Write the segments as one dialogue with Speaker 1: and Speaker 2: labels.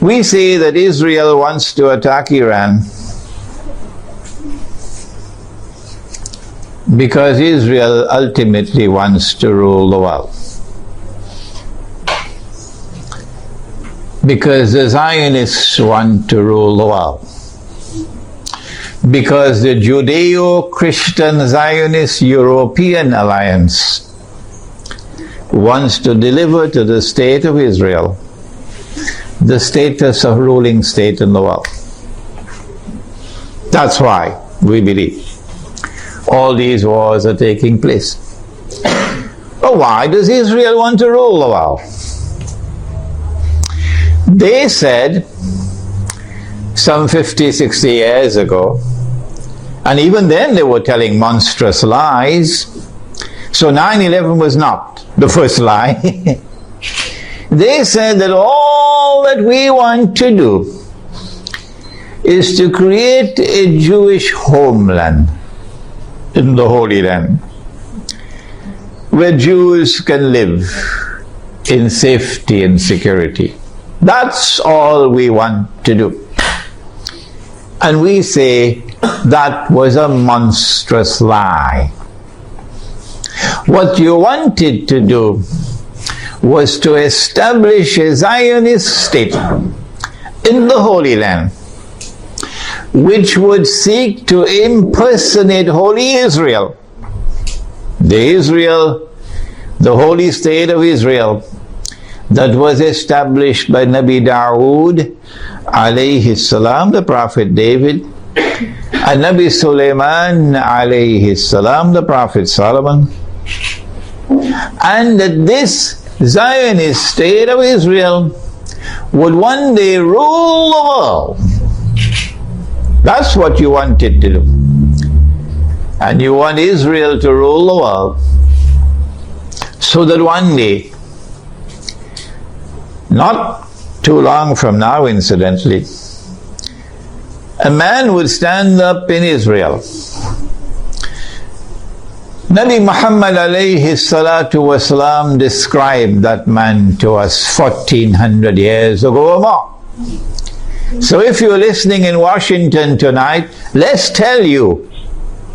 Speaker 1: We say that Israel wants to attack Iran because Israel ultimately wants to rule the world. Because the Zionists want to rule the world. Because the Judeo-Christian Zionist European Alliance wants to deliver to the state of Israel the status of ruling state in the world. That's why we believe all these wars are taking place. But why does Israel want to rule the world? They said some 50, 60 years ago, and even then they were telling monstrous lies. So 9/11 was not the first lie. They said that all that we want to do is to create a Jewish homeland in the Holy Land where Jews can live in safety and security. That's all we want to do. And we say that was a monstrous lie. What you wanted to do was to establish a Zionist state in the Holy Land, which would seek to impersonate Holy Israel, the holy state of Israel, that was established by Nabi Dawood alayhi salam, the Prophet David, and Nabi Sulaiman alayhi salam, the Prophet Solomon, and that this Zionist state of Israel would one day rule the world. That's what you wanted to do. And you want Israel to rule the world so that one day, not too long from now incidentally, a man would stand up in Israel. Nabi Muhammad alayhi salatu wasalam described that man to us 1400 years ago or more. So if you're listening in Washington tonight, let's tell you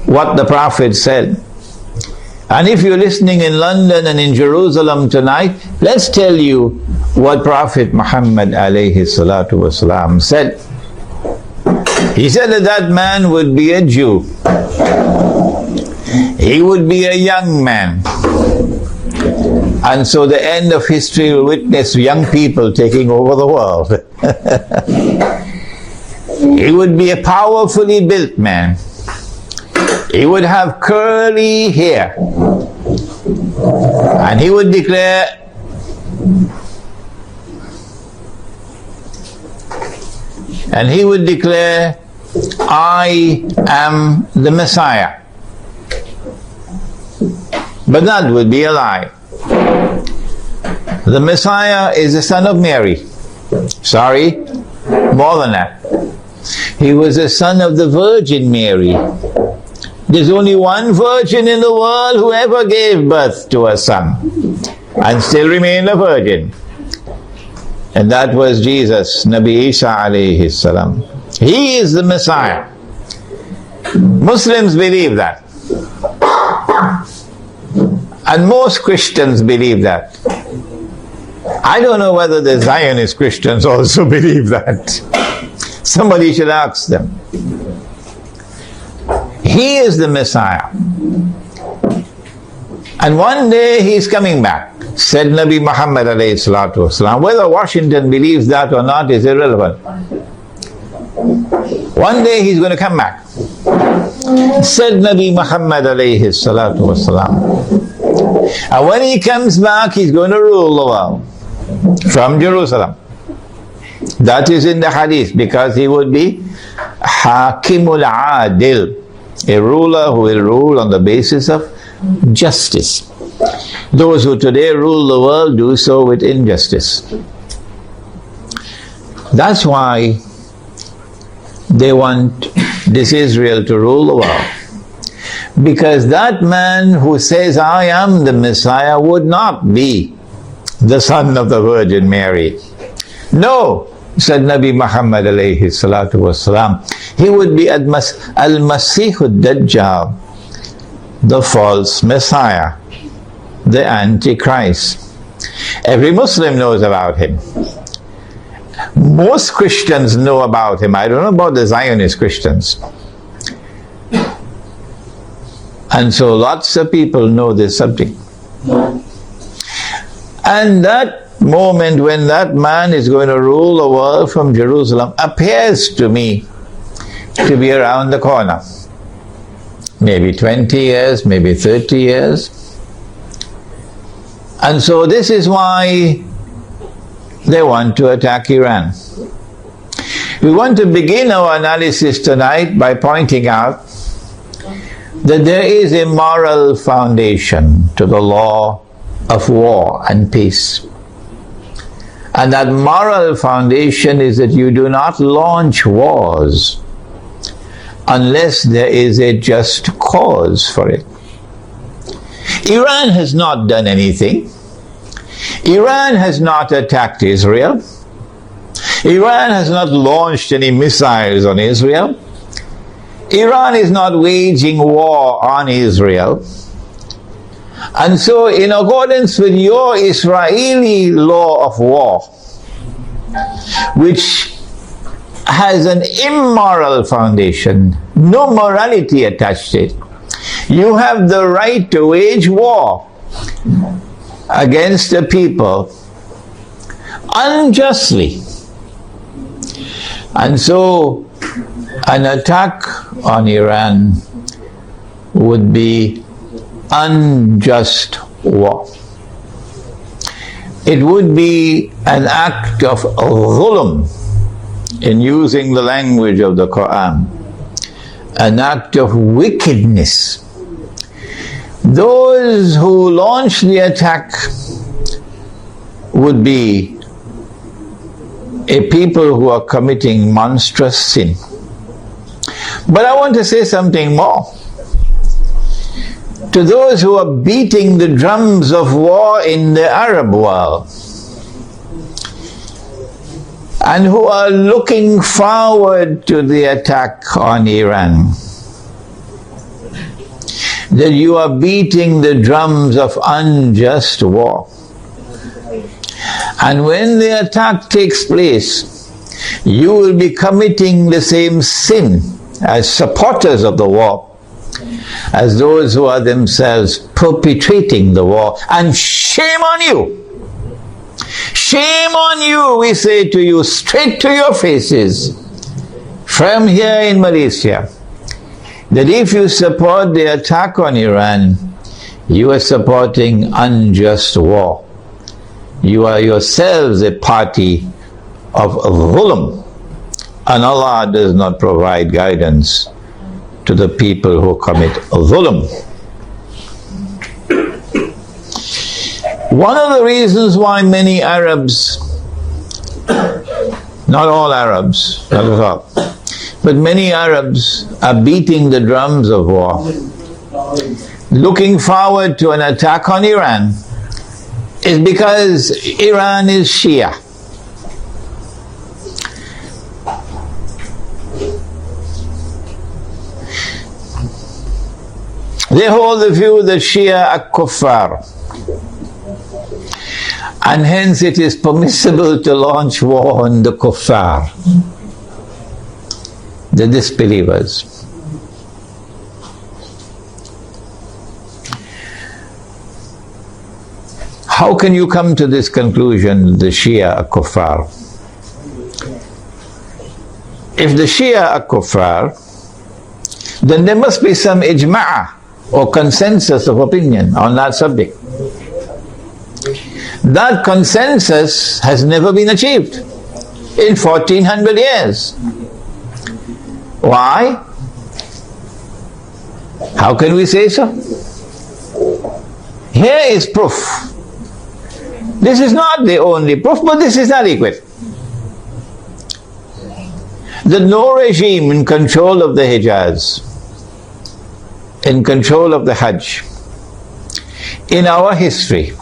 Speaker 1: what the Prophet said. And if you're listening in London and in Jerusalem tonight, let's tell you what Prophet Muhammad alayhi salatu wasalam said. He said that that man would be a Jew. He would be a young man. And so the end of history will witness young people taking over the world. He would be a powerfully built man. He would have curly hair. And he would declare, I am the Messiah. But that would be a lie. The Messiah is the son of Mary. Sorry, more than that. He was the son of the Virgin Mary. There's only one virgin in the world who ever gave birth to a son and still remained a virgin. And that was Jesus, Nabi Isa alayhi salam. He is the Messiah. Muslims believe that. And most Christians believe that. I don't know whether the Zionist Christians also believe that. Somebody should ask them. He is the Messiah. And one day he's coming back, said Nabi Muhammad alayhi salatu wasalam. Whether Washington believes that or not is irrelevant. One day he's going to come back, said Nabi Muhammad alayhi salatu wasalam. And when he comes back, he's going to rule the world from Jerusalem. That is in the hadith, because he would be Hakimul Adil, a ruler who will rule on the basis of justice. Those who today rule the world do so with injustice. That's why they want this Israel to rule the world. Because that man who says, I am the Messiah, would not be the son of the Virgin Mary. No, said Nabi Muhammad alayhi salatu wasalam, he would be al-Masih al-Dajjal, the false Messiah, the Antichrist. Every Muslim knows about him. Most Christians know about him. I don't know about the Zionist Christians. And so lots of people know this subject. And that moment when that man is going to rule the world from Jerusalem appears to me to be around the corner. Maybe 20 years, maybe 30 years. And so this is why they want to attack Iran. We want to begin our analysis tonight by pointing out that there is a moral foundation to the law of war and peace. And that moral foundation is that you do not launch wars unless there is a just cause for it. Iran has not done anything. Iran has not attacked Israel. Iran has not launched any missiles on Israel. Iran is not waging war on Israel. And so, in accordance with your Israeli law of war, which has an immoral foundation, no morality attached to it, you have the right to wage war against the people unjustly. And so, an attack on Iran would be unjust war. It would be an act of dhulm, in using the language of the Quran, an act of wickedness. Those who launch the attack would be a people who are committing monstrous sin. But I want to say something more. To those who are beating the drums of war in the Arab world, and who are looking forward to the attack on Iran, that you are beating the drums of unjust war. And when the attack takes place, you will be committing the same sin as supporters of the war, as those who are themselves perpetrating the war. And shame on you! Shame on you, we say to you, straight to your faces, from here in Malaysia, that if you support the attack on Iran, you are supporting unjust war. You are yourselves a party of dhulm, and Allah does not provide guidance to the people who commit dhulm. One of the reasons why many Arabs, not all Arabs, not at all, but many Arabs are beating the drums of war, looking forward to an attack on Iran, is because Iran is Shia. They hold the view that Shia are kuffar, and hence it is permissible to launch war on the kuffar, the disbelievers. How can you come to this conclusion, the Shia are kuffar? If the Shia are kuffar, then there must be some ijma' or consensus of opinion on that subject. That consensus has never been achieved in 1400 years. Why? How can we say so? Here is proof. This is not the only proof, but this is adequate. That no regime in control of the Hijaz, in control of the Hajj, in our history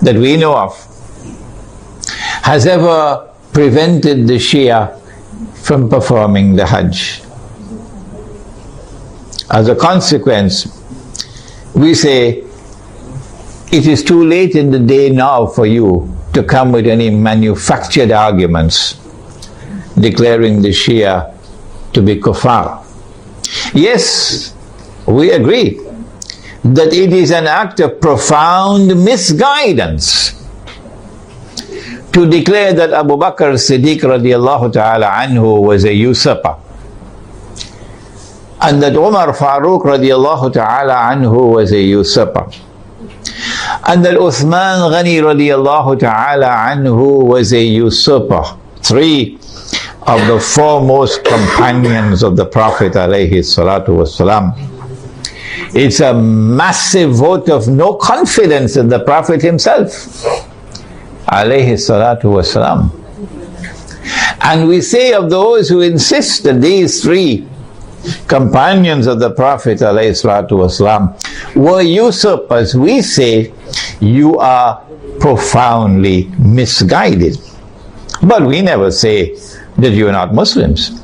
Speaker 1: that we know of, has ever prevented the Shia from performing the Hajj. As a consequence, we say, it is too late in the day now for you to come with any manufactured arguments declaring the Shia to be kuffar. Yes, we agree that it is an act of profound misguidance to declare that Abu Bakr Siddiq radiallahu ta'ala anhu was a usurper, and that Umar Farooq radiallahu ta'ala anhu was a usurper, and that Uthman Ghani radiallahu ta'ala anhu was a usurper. Three of the foremost companions of the Prophet alayhi salatu wasalam. It's a massive vote of no confidence in the Prophet himself alayhi salatu wasalam. And we say of those who insist that these three companions of the Prophet alayhi salatu wasalam were usurpers, we say you are profoundly misguided. But we never say that you are not Muslims.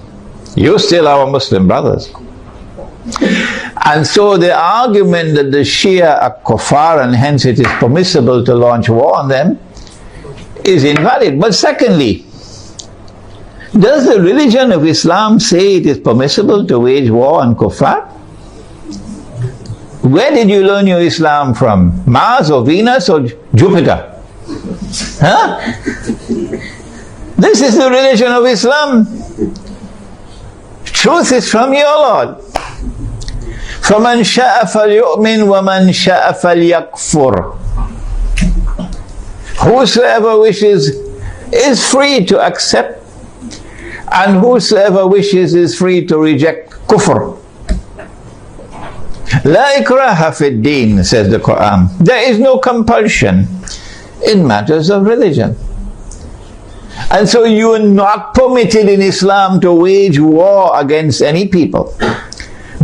Speaker 1: You still are our Muslim brothers. And so the argument that the Shia are kuffar and hence it is permissible to launch war on them is invalid. But secondly, does the religion of Islam say it is permissible to wage war on kuffar? Where did you learn your Islam from? Mars or Venus or Jupiter? Huh? This is the religion of Islam. Truth is from your Lord. فَمَنْ شَاءَ فَلْيُؤْمِنْ وَمَنْ شَاءَ فَلْيَكْفُرْ. Whosoever wishes is free to accept, and whosoever wishes is free to reject kufr. La ikraha fid din, says the Quran. There is no compulsion in matters of religion. And so you are not permitted in Islam to wage war against any people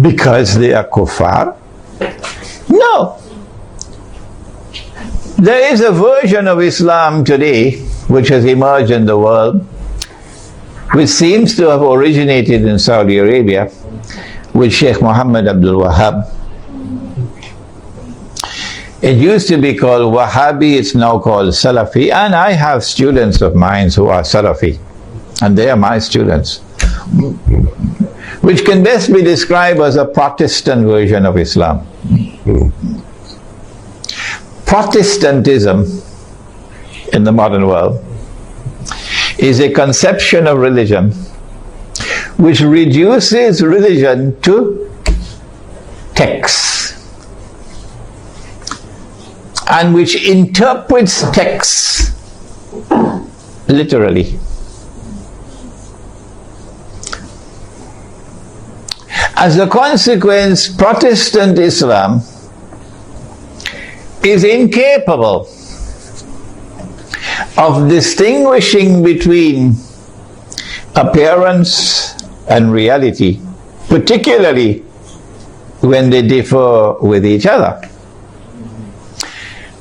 Speaker 1: because they are kuffar. No. There is a version of Islam today which has emerged in the world, which seems to have originated in Saudi Arabia with Sheikh Muhammad Abdul Wahhab. It used to be called Wahhabi, it's now called Salafi, and I have students of mine who are Salafi, and they are my students, which can best be described as a Protestant version of Islam. Protestantism in the modern world is a conception of religion which reduces religion to texts, and which interprets texts literally. As a consequence, Protestant Islam is incapable of distinguishing between appearance and reality, particularly when they differ with each other.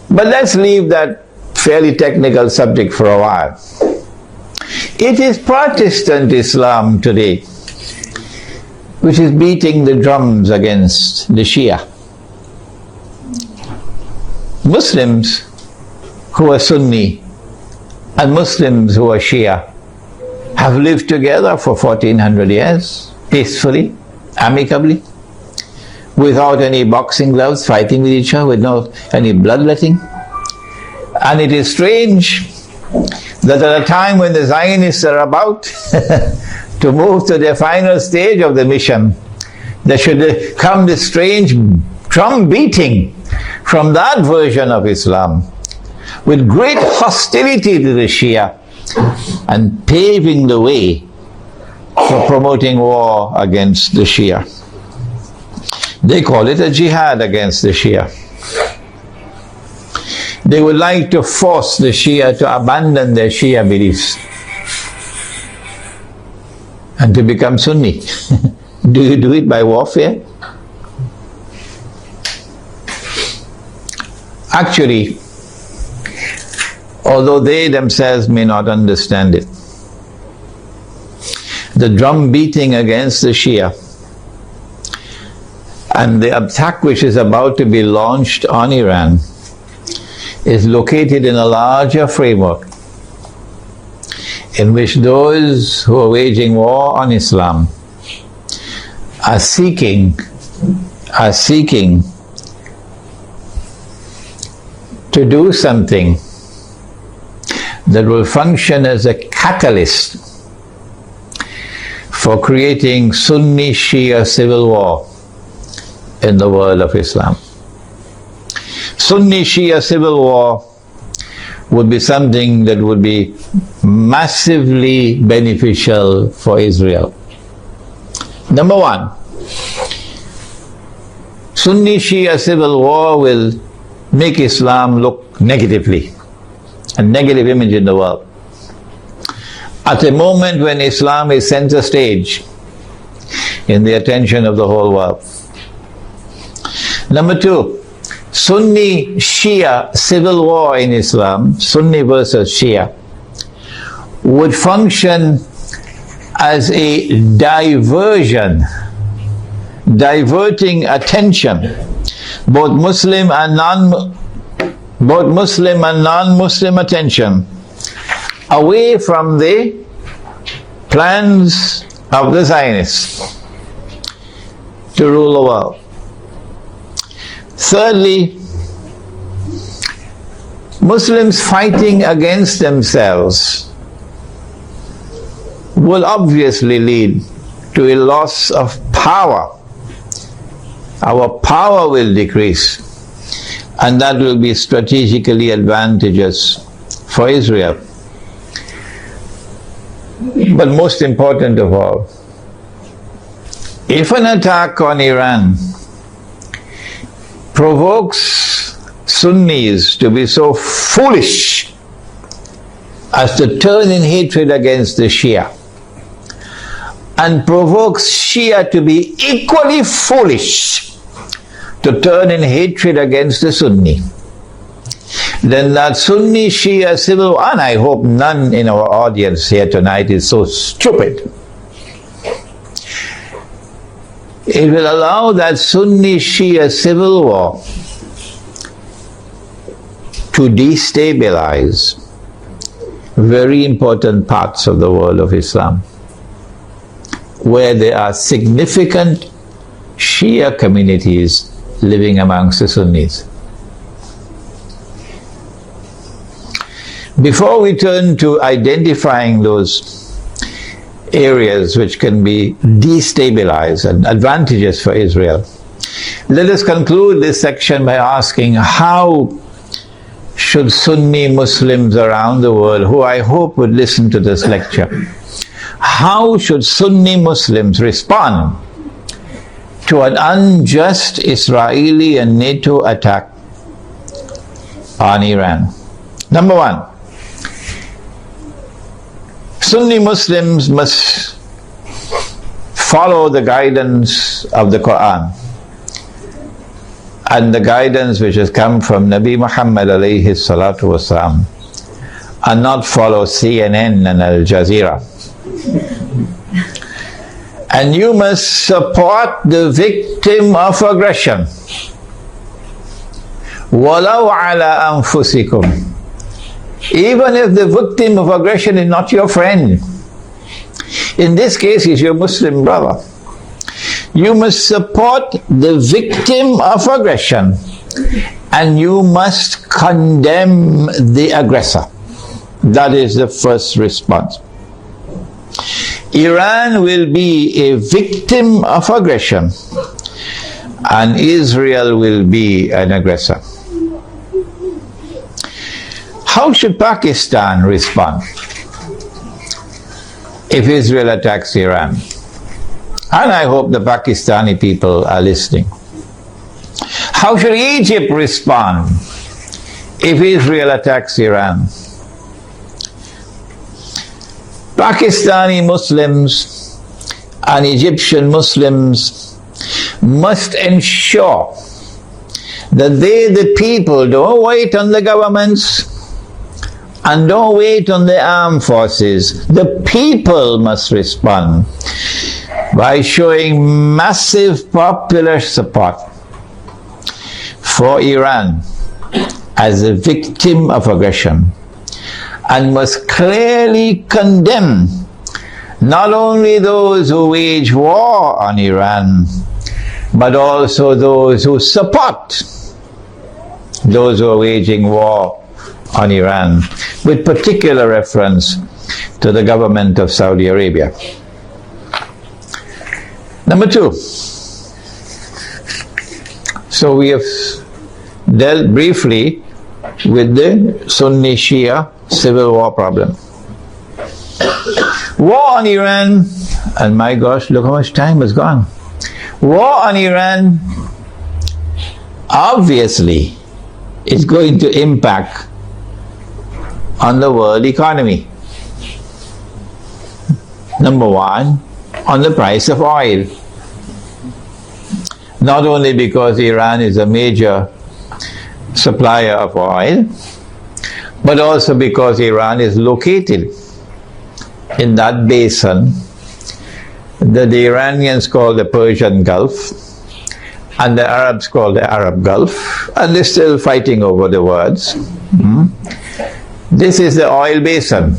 Speaker 1: But let's leave that fairly technical subject for a while. It is Protestant Islam today which is beating the drums against the Shia. Muslims who are Sunni and Muslims who are Shia have lived together for 1400 years, peacefully, amicably, without any boxing gloves, fighting with each other, without any bloodletting. And it is strange that at a time when the Zionists are about to move to their final stage of the mission, there should come this strange drum beating from that version of Islam with great hostility to the Shia and paving the way for promoting war against the Shia. They call it a jihad against the Shia. They would like to force the Shia to abandon their Shia beliefs and to become Sunni. Do you do it by warfare? Actually, although they themselves may not understand it, the drum beating against the Shia, and the attack which is about to be launched on Iran is located in a larger framework in which those who are waging war on Islam are seeking to do something that will function as a catalyst for creating Sunni Shia civil war in the world of Islam. Sunni Shia civil war would be something that would be massively beneficial for Israel. Number one, Sunni Shia civil war will make Islam look negatively, a negative image in the world. At a moment when Islam is center stage in the attention of the whole world. Number two, Sunni Shia civil war in Islam, Sunni versus Shia, would function as a diversion, diverting attention, both Muslim and non-Muslim attention, away from the plans of the Zionists to rule the world. Thirdly, Muslims fighting against themselves will obviously lead to a loss of power. Our power will decrease, and that will be strategically advantageous for Israel. But most important of all, if an attack on Iran provokes Sunnis to be so foolish as to turn in hatred against the Shia, and provokes Shia to be equally foolish to turn in hatred against the Sunni, then that Sunni Shia civil war, and I hope none in our audience here tonight is so stupid, it will allow that Sunni Shia civil war to destabilize very important parts of the world of Islam, where there are significant Shia communities living amongst the Sunnis. Before we turn to identifying those areas which can be destabilized and advantageous for Israel, let us conclude this section by asking, how should Sunni Muslims around the world, who I hope would listen to this lecture, how should Sunni Muslims respond to an unjust Israeli and NATO attack on Iran? Number one, Sunni Muslims must follow the guidance of the Quran and the guidance which has come from Nabi Muhammad alayhi salatu wasalam, and not follow CNN and Al Jazeera. And you must support the victim of aggression, walau ala anfusikum, even if the victim of aggression is not your friend. In this case, he's your Muslim brother. You must support the victim of aggression, and you must condemn the aggressor. That is the first response. Iran will be a victim of aggression, and Israel will be an aggressor. How should Pakistan respond if Israel attacks Iran? And I hope the Pakistani people are listening. How should Egypt respond if Israel attacks Iran? Pakistani Muslims and Egyptian Muslims must ensure that they, the people, don't wait on the governments And don't wait on the armed forces. The people must respond by showing massive popular support for Iran as a victim of aggression, and must clearly condemn not only those who wage war on Iran, but also those who support those who are waging war on Iran, with particular reference to the government of Saudi Arabia. Number two, so we have dealt briefly with the Sunni Shia civil war problem. War on Iran, and my gosh, look how much time has gone. War on Iran obviously is going to impact on the world economy. Number one, on the price of oil. Not only because Iran is a major supplier of oil, but also because Iran is located in that basin that the Iranians call the Persian Gulf and the Arabs call the Arab Gulf, and they're still fighting over the words. This is the oil basin,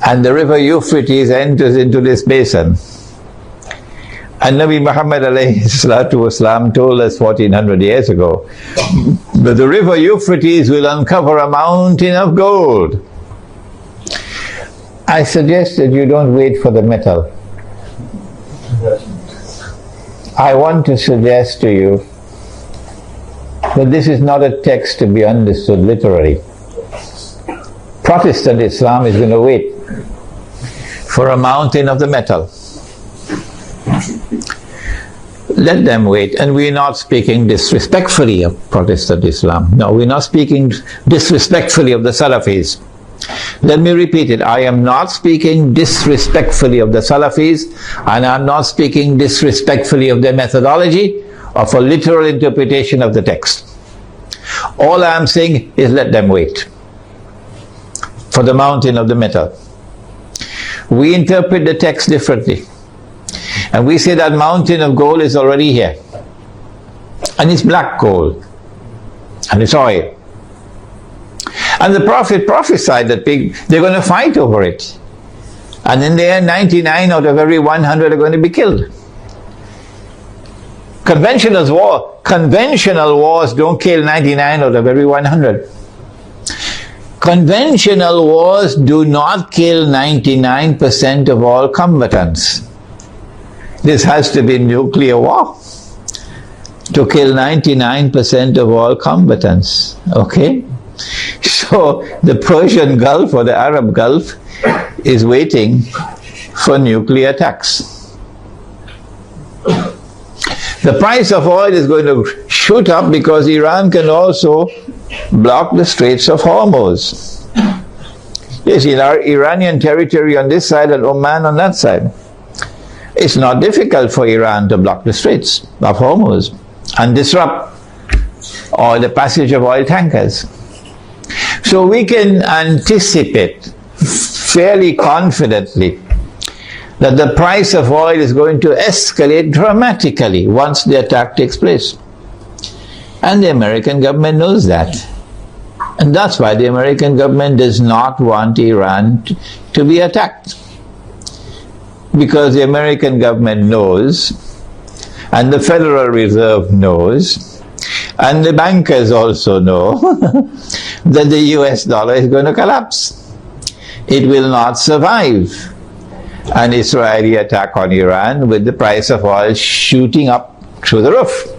Speaker 1: and the river Euphrates enters into this basin. And Nabi Muhammad alayhi salatu wasalam told us 1400 years ago that the river Euphrates will uncover a mountain of gold. I suggest that you don't wait for the metal. I want to suggest to you that this is not a text to be understood literally. Protestant Islam is going to wait for a mountain of the metal. Let them wait. And we're not speaking disrespectfully of Protestant Islam. No, we're not speaking disrespectfully of the Salafis. Let me repeat it. I am not speaking disrespectfully of the Salafis, and I'm not speaking disrespectfully of their methodology or for literal interpretation of the text. All I'm saying is let them wait for the mountain of the metal. We interpret the text differently. And we say that mountain of gold is already here. And it's black gold. And it's oil. And the Prophet prophesied that they're going to fight over it. And in the end, 99 out of every 100 are going to be killed. Conventional wars don't kill 99 out of every 100. Conventional wars do not kill 99% of all combatants. This has to be nuclear war to kill 99% of all combatants. Okay? So the Persian Gulf or the Arab Gulf is waiting for nuclear attacks. The price of oil is going to shoot up because Iran can also block the Straits of Hormuz. Yes, in our Iranian territory on this side and Oman on that side. It's not difficult for Iran to block the Straits of Hormuz and disrupt the passage of oil tankers. So we can anticipate fairly confidently that the price of oil is going to escalate dramatically once the attack takes place. And the American government knows that. And that's why the American government does not want Iran to be attacked. Because the American government knows, and the Federal Reserve knows, and the bankers also know that the US dollar is going to collapse. It will not survive an Israeli attack on Iran with the price of oil shooting up through the roof.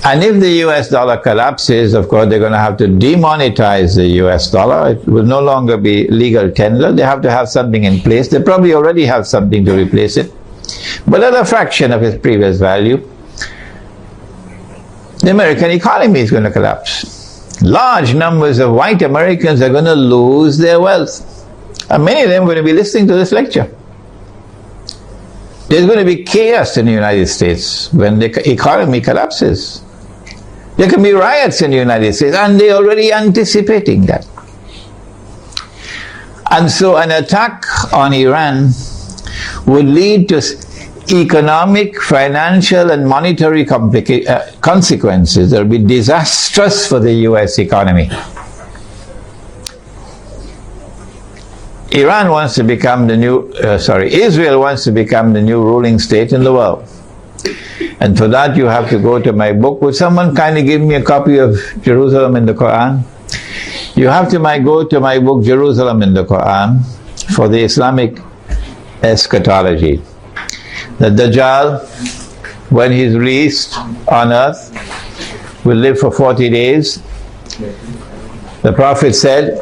Speaker 1: And if the US dollar collapses, of course, they're going to have to demonetize the US dollar. It will no longer be legal tender. They have to have something in place. They probably already have something to replace it, but at a fraction of its previous value. The American economy is going to collapse. Large numbers of white Americans are going to lose their wealth. And many of them are going to be listening to this lecture. There's going to be chaos in the United States when the economy collapses. There can be riots in the United States, and they're already anticipating that. And so an attack on Iran would lead to economic, financial, and monetary consequences that will be disastrous for the US economy. Israel wants to become the new ruling state in the world. And for that you have to go to my book. Would someone kindly give me a copy of Jerusalem in the Quran? You have to go to my book, Jerusalem in the Quran, for the Islamic eschatology. The Dajjal, when he's released on earth, will live for 40 days. The Prophet said,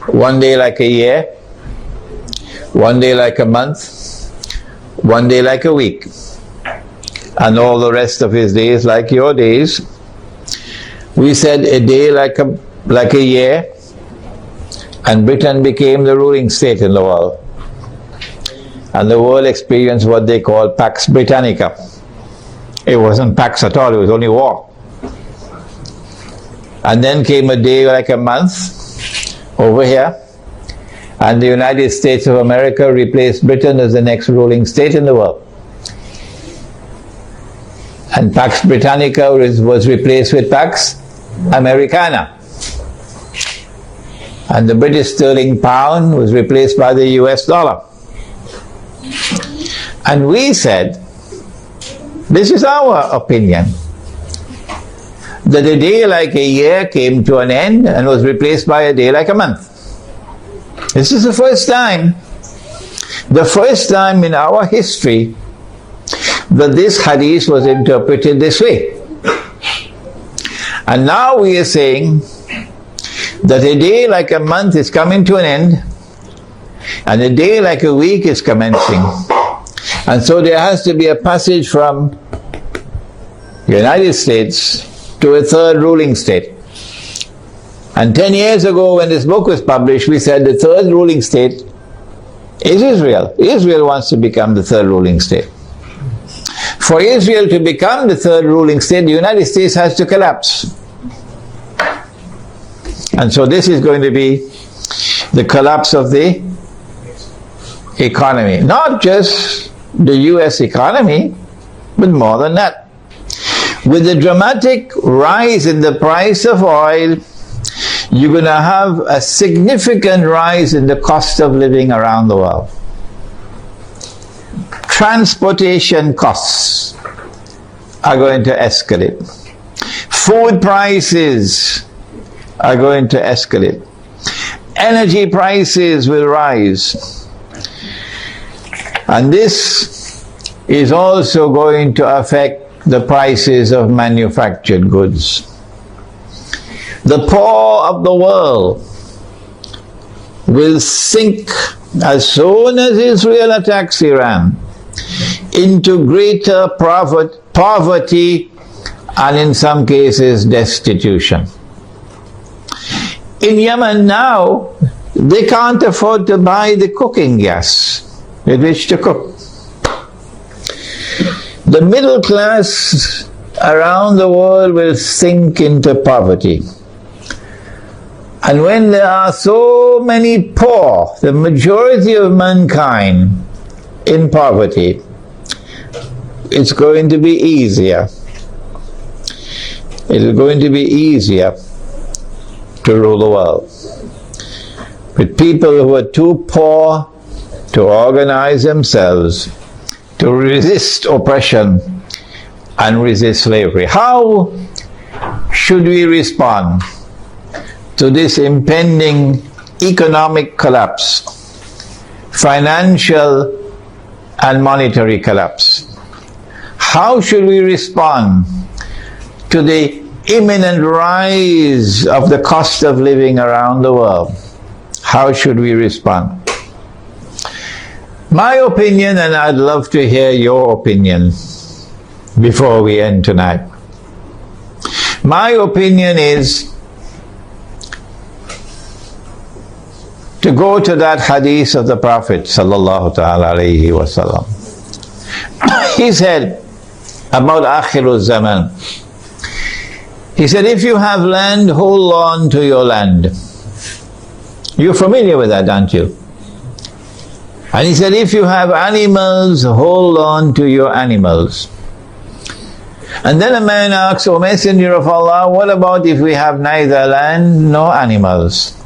Speaker 1: one day like a year, one day like a month, one day like a week, and all the rest of his days like your days. We said a day like a year, and Britain became the ruling state in the world. And the world experienced what they call Pax Britannica. It wasn't Pax at all, it was only war. And then came a day like a month over here, and the United States of America replaced Britain as the next ruling state in the world. And Pax Britannica was replaced with Pax Americana. And the British sterling pound was replaced by the US dollar. And we said, this is our opinion, that a day like a year came to an end and was replaced by a day like a month. This is the first time in our history that this hadith was interpreted this way. And now we are saying that a day like a month is coming to an end, and a day like a week is commencing. And so there has to be a passage from the United States to a third ruling state. And 10 years ago when this book was published, we said the third ruling state is Israel. Israel wants to become the third ruling state. For Israel to become the third ruling state, the United States has to collapse. And so this is going to be the collapse of the economy. Not just the US economy, but more than that. With the dramatic rise in the price of oil, you're going to have a significant rise in the cost of living around the world. Transportation costs are going to escalate. Food prices are going to escalate. Energy prices will rise. And this is also going to affect the prices of manufactured goods. The poor of the world will sink as soon as Israel attacks Iran into greater poverty and in some cases destitution. In Yemen now, they can't afford to buy the cooking gas with which to cook. The middle class around the world will sink into poverty. And when there are so many poor, the majority of mankind in poverty, it's going to be easier. It's going to be easier to rule the world. With people who are too poor to organize themselves, to resist oppression and resist slavery. How should we respond to this impending economic collapse, financial and monetary collapse? How should we respond to the imminent rise of the cost of living around the world? How should we respond? My opinion, and I'd love to hear your opinion before we end tonight. My opinion is to go to that hadith of the Prophet sallallahu ta'ala alayhi wa sallam. He said about Akhirul Zaman, He said, if you have land, hold on to your land. You're familiar with that, aren't you? And he said, if you have animals, hold on to your animals. And then a man asks, O Messenger of Allah, what about if we have neither land nor animals?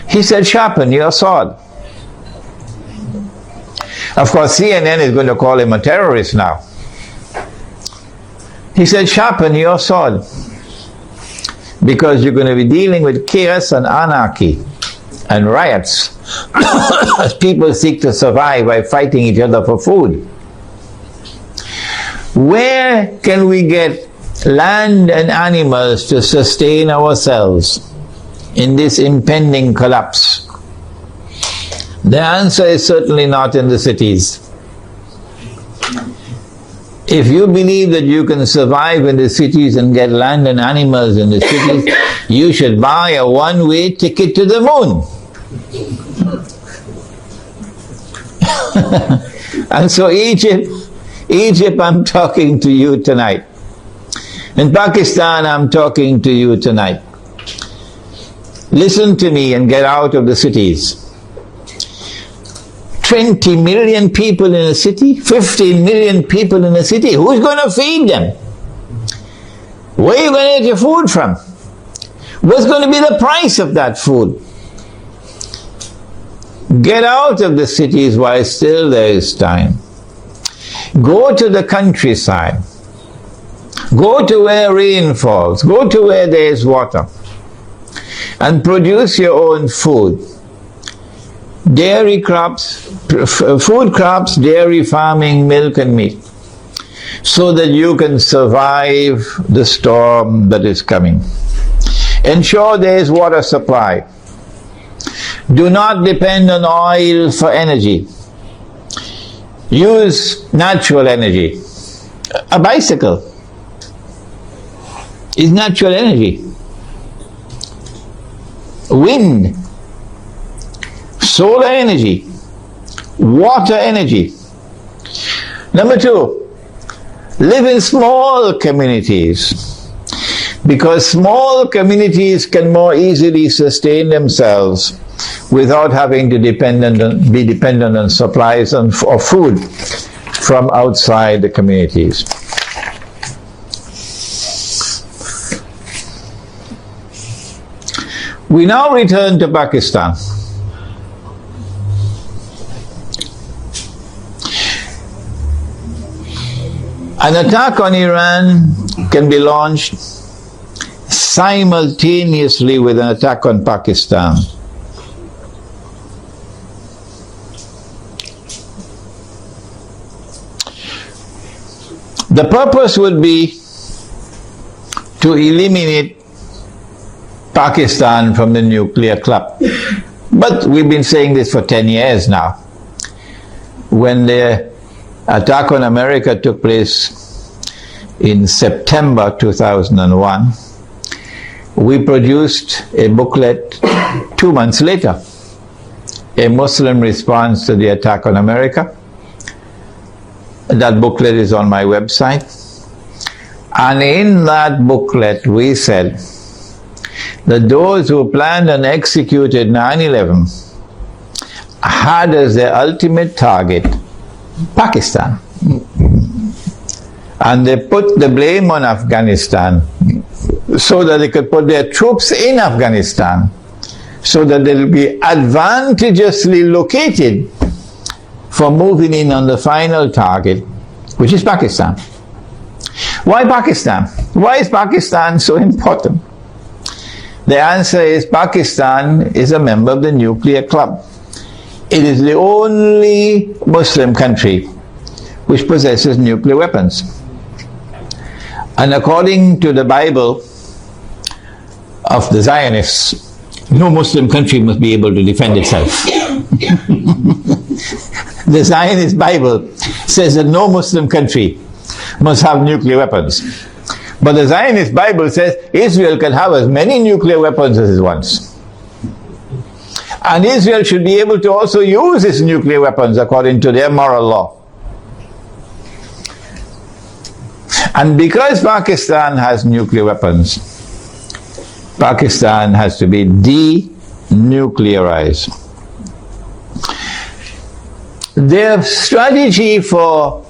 Speaker 1: He said, sharpen your sword. Of course, CNN is going to call him a terrorist now. He said, sharpen your sword, because you're going to be dealing with chaos and anarchy and riots as people seek to survive by fighting each other for food. Where can we get land and animals to sustain ourselves in this impending collapse? The answer is certainly not in the cities. If you believe that you can survive in the cities and get land and animals in the cities, you should buy a one-way ticket to the moon. And so Egypt, I'm talking to you tonight. In Pakistan, I'm talking to you tonight. Listen to me and get out of the cities. 20 million people in a city, 15 million people in a city. Who's going to feed them? Where are you going to get your food from? What's going to be the price of that food? Get out of the cities while still there is time. Go to the countryside. Go to where rain falls. Go to where there is water. And produce your own food. Dairy crops, food crops, dairy farming, milk and meat, so that you can survive the storm that is coming. Ensure there is water supply. Do not depend on oil for energy. Use natural energy. A bicycle is natural energy. Wind, solar energy, water energy. Number 2, live in small communities, because small communities can more easily sustain themselves without having to be dependent on supplies of food from outside the communities. We now return to Pakistan. An attack on Iran can be launched simultaneously with an attack on Pakistan. The purpose would be to eliminate Pakistan from the nuclear club. But we've been saying this for 10 years now. When the attack on America took place in September 2001, we produced a booklet 2 months later, a Muslim response to the attack on America. That booklet is on my website. And in that booklet we said that those who planned and executed 9/11 had as their ultimate target Pakistan. And they put the blame on Afghanistan so that they could put their troops in Afghanistan so that they'll be advantageously located for moving in on the final target, which is Pakistan. Why Pakistan? Why is Pakistan so important? The answer is Pakistan is a member of the nuclear club. It is the only Muslim country which possesses nuclear weapons. And according to the Bible of the Zionists, no Muslim country must be able to defend itself. The Zionist Bible says that no Muslim country must have nuclear weapons. But the Zionist Bible says Israel can have as many nuclear weapons as it wants. And Israel should be able to also use its nuclear weapons according to their moral law. And because Pakistan has nuclear weapons, Pakistan has to be denuclearized. Their strategy for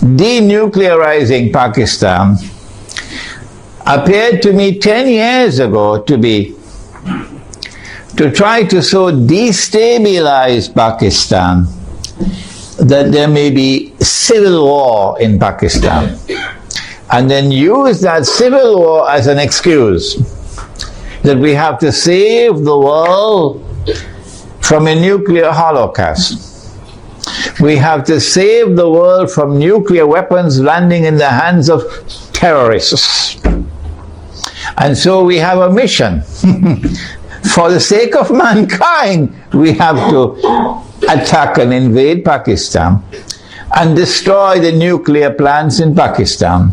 Speaker 1: denuclearizing Pakistan appeared to me 10 years ago to be to try to so destabilize Pakistan that there may be civil war in Pakistan, and then use that civil war as an excuse that we have to save the world from a nuclear holocaust. We have to save the world from nuclear weapons landing in the hands of terrorists. And so we have a mission. For the sake of mankind, we have to attack and invade Pakistan and destroy the nuclear plants in Pakistan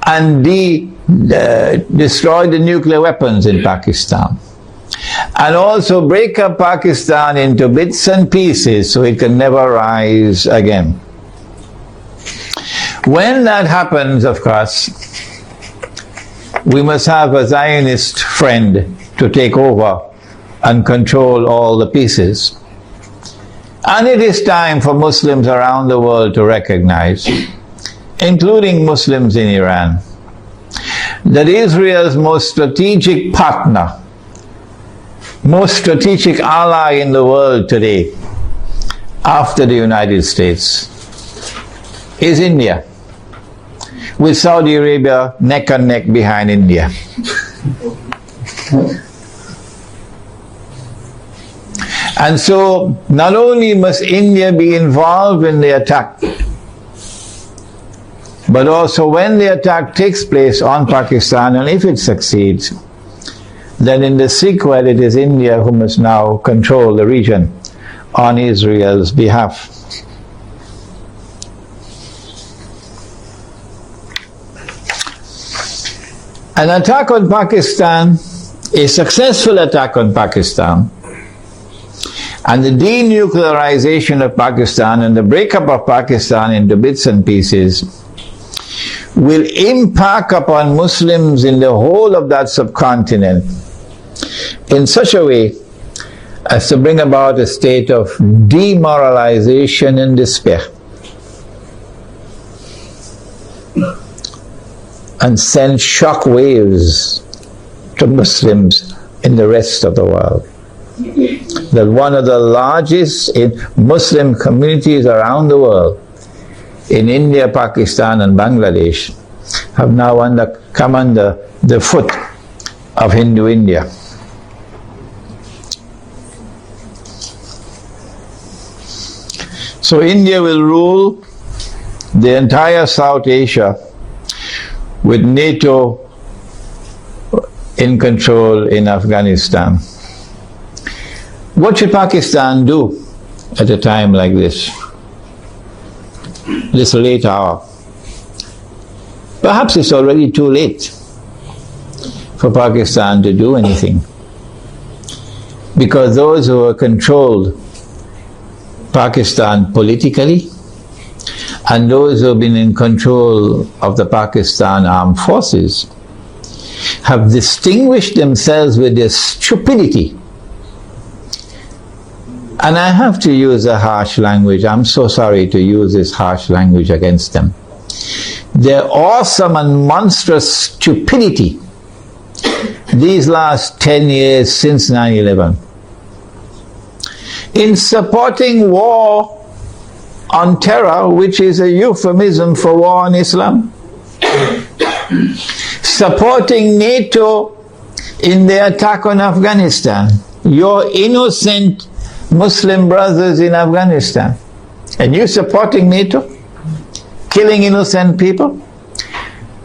Speaker 1: and destroy the nuclear weapons in Pakistan, and also break up Pakistan into bits and pieces so it can never rise again. When that happens, of course, we must have a Zionist friend to take over and control all the pieces. And it is time for Muslims around the world to recognize, including Muslims in Iran, that Israel's most strategic partner, most strategic ally in the world today, after the United States, is India, with Saudi Arabia neck and neck behind India. And so, not only must India be involved in the attack, but also when the attack takes place on Pakistan, and if it succeeds, then in the sequel it is India who must now control the region on Israel's behalf. An attack on Pakistan, a successful attack on Pakistan, and the denuclearization of Pakistan and the breakup of Pakistan into bits and pieces will impact upon Muslims in the whole of that subcontinent in such a way as to bring about a state of demoralization and despair, and send shock waves to Muslims in the rest of the world. That one of the largest Muslim communities around the world, in India, Pakistan and Bangladesh, have now come under the foot of Hindu India. So India will rule the entire South Asia with NATO in control in Afghanistan. What should Pakistan do at a time like this late hour? Perhaps it's already too late for Pakistan to do anything, because those who have controlled Pakistan politically and those who have been in control of the Pakistan armed forces have distinguished themselves with their stupidity. And I have to use a harsh language. I'm so sorry to use this harsh language against them. Their awesome and monstrous stupidity these last 10 years since 9/11 in supporting war on terror, which is a euphemism for war on Islam, supporting NATO in their attack on Afghanistan, your innocent Muslim brothers in Afghanistan, and you supporting NATO, killing innocent people.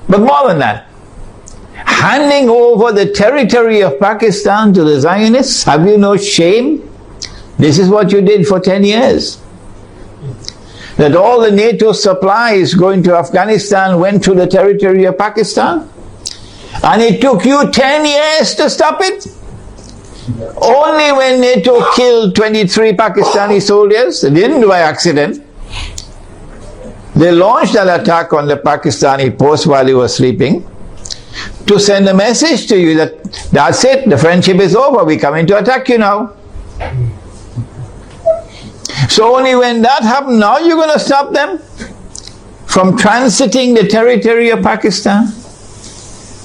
Speaker 1: But more than that, handing over the territory of Pakistan to the Zionists. Have you no shame? This is what you did for 10 years. That all the NATO supplies going to Afghanistan went to the territory of Pakistan, and it took you 10 years to stop it. Only when NATO killed 23 Pakistani soldiers, they didn't do by accident. They launched an attack on the Pakistani post while he was sleeping to send a message to you that that's it, the friendship is over, we're coming to attack you now. So only when that happened, now you're going to stop them from transiting the territory of Pakistan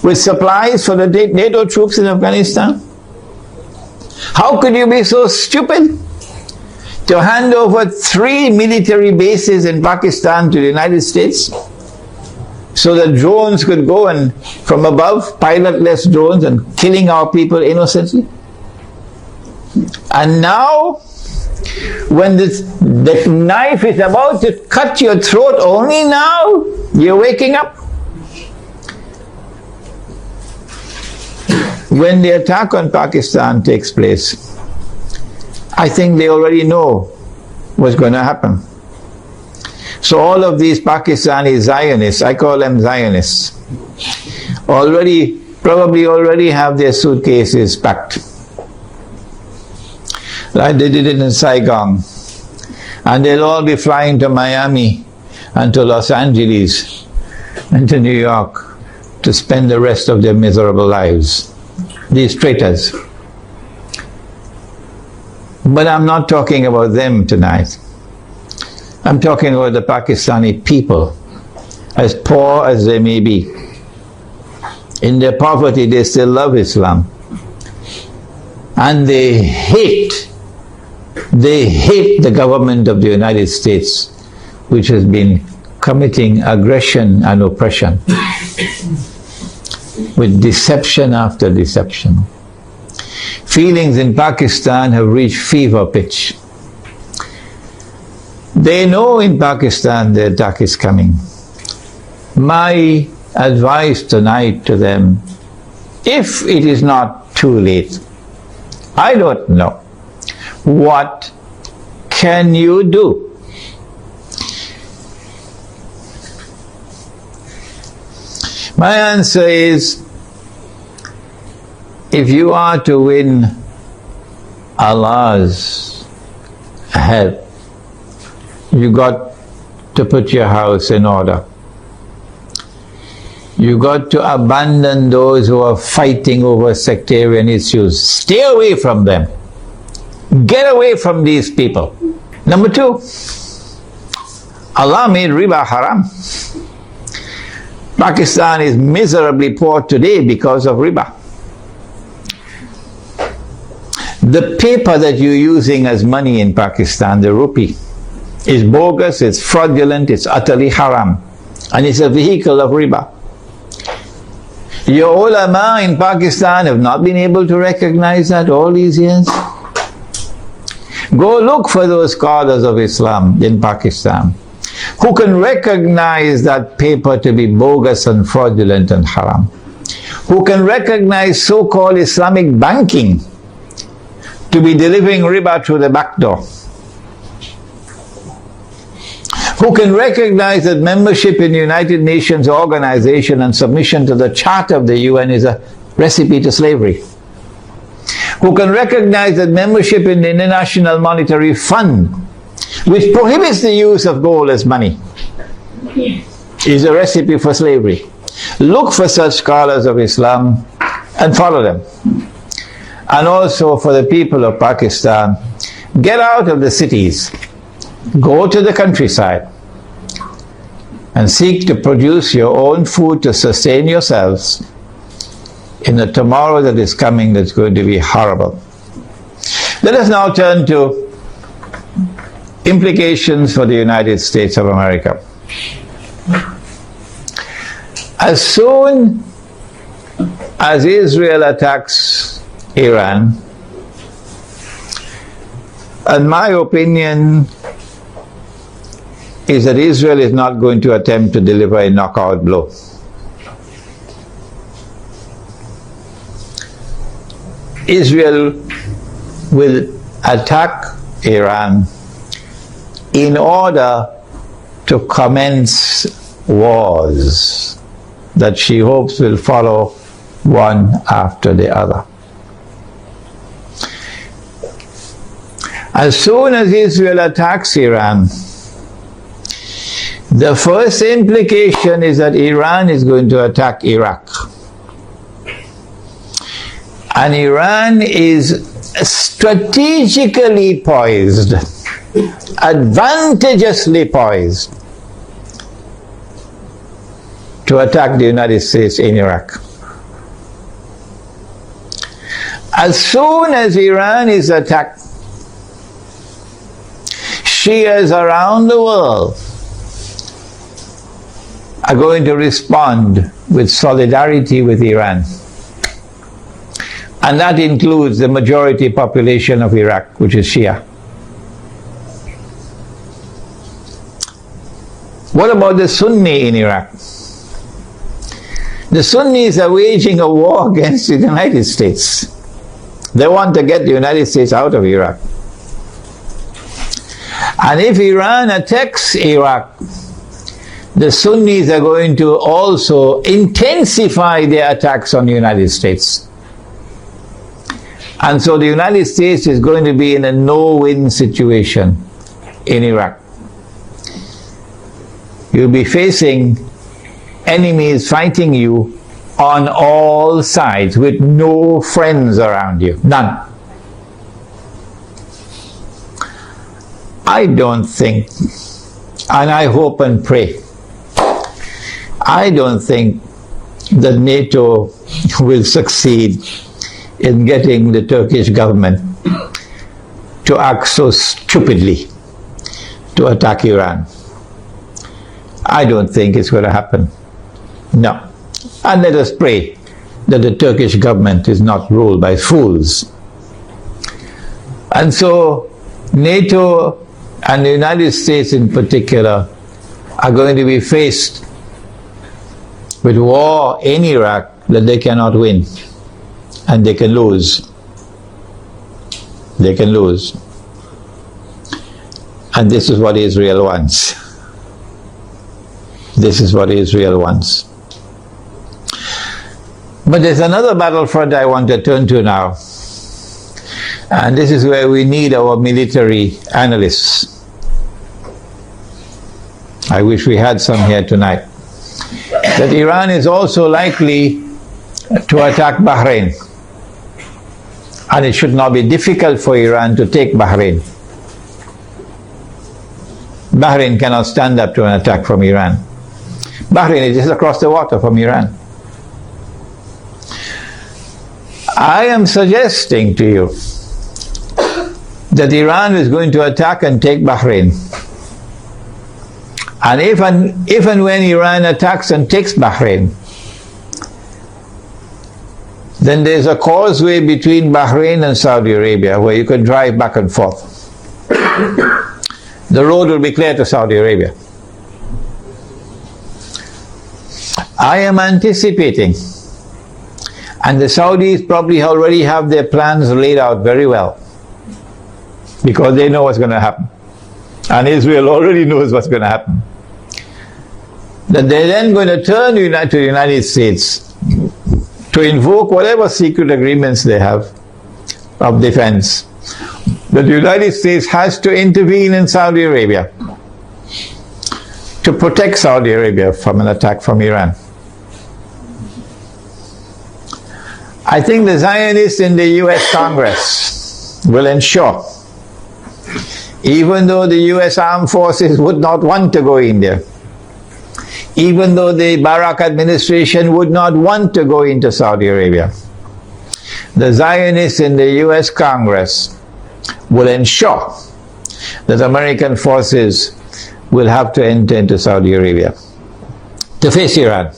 Speaker 1: with supplies for the NATO troops in Afghanistan? How could you be so stupid to hand over 3 military bases in Pakistan to the United States so that drones could go and from above, pilotless drones, and killing our people innocently? And now, when the knife is about to cut your throat, only now you're waking up. When the attack on Pakistan takes place, I think they already know what's going to happen. So all of these Pakistani Zionists, I call them Zionists, probably already have their suitcases packed. Like they did it in Saigon. And they'll all be flying to Miami and to Los Angeles and to New York to spend the rest of their miserable lives. These traitors. But I'm not talking about them tonight. I'm talking about the Pakistani people, as poor as they may be. In their poverty, they still love Islam. And they hate the government of the United States, which has been committing aggression and oppression with deception after deception. Feelings in Pakistan have reached fever pitch. They know in Pakistan the attack is coming. My advice tonight to them, if it is not too late, I don't know, what can you do? My answer is, if you are to win Allah's help, you got to put your house in order. You got to abandon those who are fighting over sectarian issues. Stay away from them. Get away from these people. Number 2, Allah made riba haram. Pakistan is miserably poor today because of riba. The paper that you're using as money in Pakistan, the rupee, is bogus, it's fraudulent, it's utterly haram, and it's a vehicle of riba. Your ulama in Pakistan have not been able to recognize that all these years. Go look for those scholars of Islam in Pakistan who can recognize that paper to be bogus and fraudulent and haram, who can recognize so-called Islamic banking to be delivering riba through the back door, who can recognize that membership in the United Nations organization and submission to the Charter of the UN is a recipe to slavery, who can recognize that membership in the International Monetary Fund, which prohibits the use of gold as money, is a recipe for slavery. Look for such scholars of Islam and follow them. And also for the people of Pakistan, get out of the cities, go to the countryside, and seek to produce your own food to sustain yourselves in the tomorrow that is coming that's going to be horrible. Let us now turn to implications for the United States of America. As soon as Israel attacks Iran, and my opinion is that Israel is not going to attempt to deliver a knockout blow. Israel will attack Iran in order to commence wars that she hopes will follow one after the other. As soon as Israel attacks Iran, The first implication is that Iran is going to attack Iraq. And Iran is strategically poised, advantageously poised, to attack the United States in Iraq. As soon as Iran is attacked, Shias around the world are going to respond with solidarity with Iran. And that includes the majority population of Iraq, which is Shia. What about the Sunni in Iraq? The Sunnis are waging a war against the United States. They want to get the United States out of Iraq. And if Iran attacks Iraq, the Sunnis are going to also intensify their attacks on the United States. And so the United States is going to be in a no-win situation in Iraq. You'll be facing enemies fighting you on all sides with no friends around you. None. I don't think, and I hope and pray, I don't think that NATO will succeed in getting the Turkish government to act so stupidly to attack Iran. I don't think it's going to happen. No. And let us pray that the Turkish government is not ruled by fools. And so NATO and the United States in particular are going to be faced with war in Iraq that they cannot win. And they can lose. They can lose. And this is what Israel wants. This is what Israel wants. But there's another battlefront I want to turn to now. And this is where we need our military analysts. I wish we had some here tonight. That Iran is also likely to attack Bahrain. And it should not be difficult for Iran to take Bahrain. Bahrain cannot stand up to an attack from Iran. Bahrain is just across the water from Iran. I am suggesting to you that Iran is going to attack and take Bahrain. And if and when Iran attacks and takes Bahrain, then there's a causeway between Bahrain and Saudi Arabia where you can drive back and forth. The road will be clear to Saudi Arabia. I am anticipating, and the Saudis probably already have their plans laid out very well, because they know what's going to happen. And Israel already knows what's going to happen. That they're then going to turn to the United States to invoke whatever secret agreements they have of defense. That the United States has to intervene in Saudi Arabia to protect Saudi Arabia from an attack from Iran. I think the Zionists in the US Congress will ensure, even though the US armed forces would not want to go in there, even though the Barak administration would not want to go into Saudi Arabia, the Zionists in the US Congress will ensure that American forces will have to enter into Saudi Arabia to face Iran.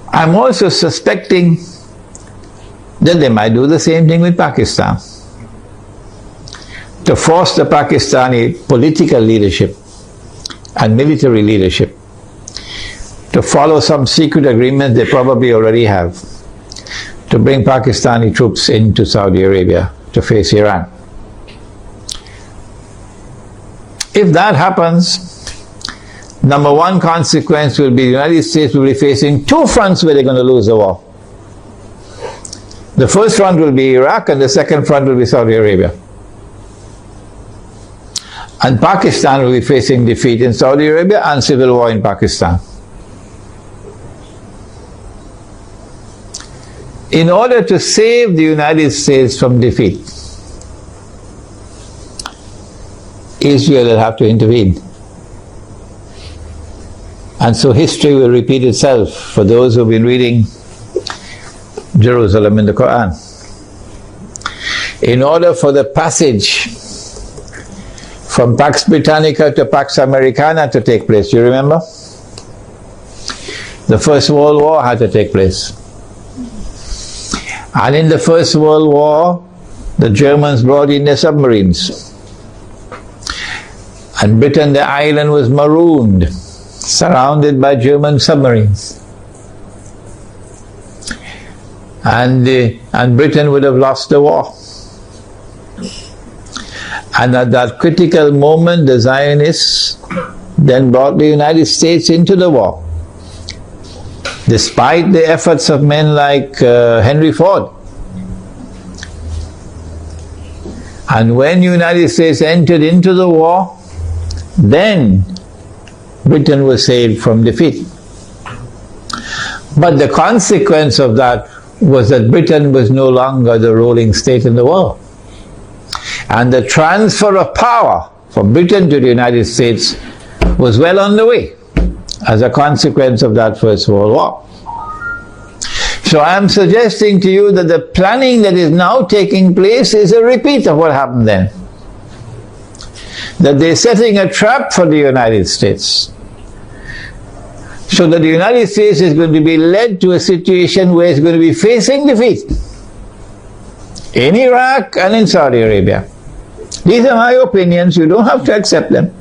Speaker 1: I'm also suspecting that they might do the same thing with Pakistan, to force the Pakistani political leadership and military leadership to follow some secret agreement they probably already have to bring Pakistani troops into Saudi Arabia to face Iran. If that happens, number one consequence will be the United States will be facing two fronts where they're going to lose the war. The first front will be Iraq, and the second front will be Saudi Arabia. And Pakistan will be facing defeat in Saudi Arabia and civil war in Pakistan. In order to save the United States from defeat, Israel will have to intervene. And so history will repeat itself for those who have been reading Jerusalem in the Quran. In order for the passage from Pax Britannica to Pax Americana to take place, you remember? The First World War had to take place. And in the First World War, the Germans brought in their submarines. And Britain, the island, was marooned, surrounded by German submarines. And Britain would have lost the war. And at that critical moment, the Zionists then brought the United States into the war. Despite the efforts of men like Henry Ford. And when the United States entered into the war, then Britain was saved from defeat. But the consequence of that was that Britain was no longer the ruling state in the world. And the transfer of power from Britain to the United States was well on the way as a consequence of that First World War. So I am suggesting to you that the planning that is now taking place is a repeat of what happened then. That they're setting a trap for the United States. So that the United States is going to be led to a situation where it's going to be facing defeat in Iraq and in Saudi Arabia. These are my opinions, you don't have to accept them.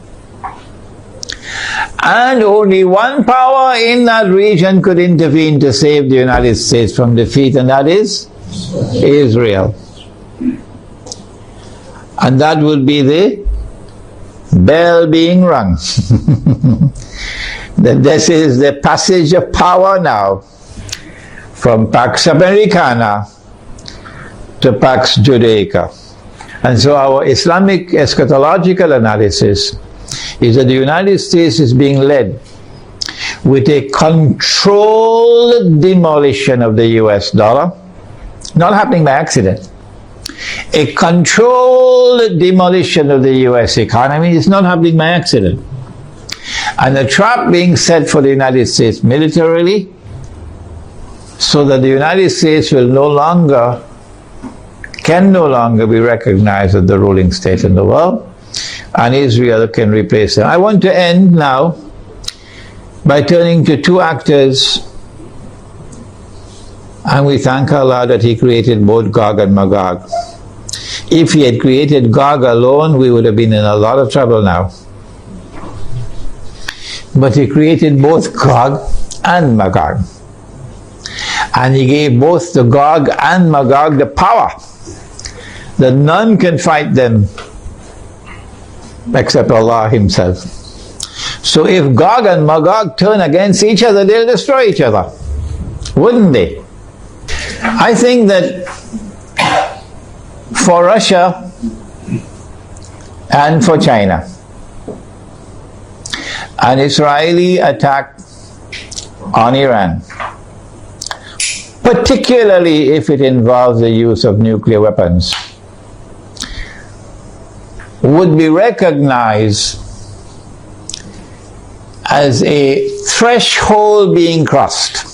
Speaker 1: And only one power in that region could intervene to save the United States from defeat, and that is Israel. And that would be the bell being rung. That this is the passage of power now from Pax Americana to Pax Judaica. And so our Islamic eschatological analysis is that the United States is being led with a controlled demolition of the US dollar, not happening by accident. A controlled demolition of the US economy is not happening by accident. And a trap being set for the United States militarily, so that the United States can no longer be recognized as the ruling state in the world, and Israel can replace them. I want to end now by turning to two actors, and we thank Allah that He created both Gog and Magog. If He had created Gog alone, we would have been in a lot of trouble now. But He created both Gog and Magog. And He gave both the Gog and Magog the power that none can fight them except Allah Himself. So if Gog and Magog turn against each other, they'll destroy each other, wouldn't they? I think that for Russia and for China, an Israeli attack on Iran, particularly if it involves the use of nuclear weapons, would be recognized as a threshold being crossed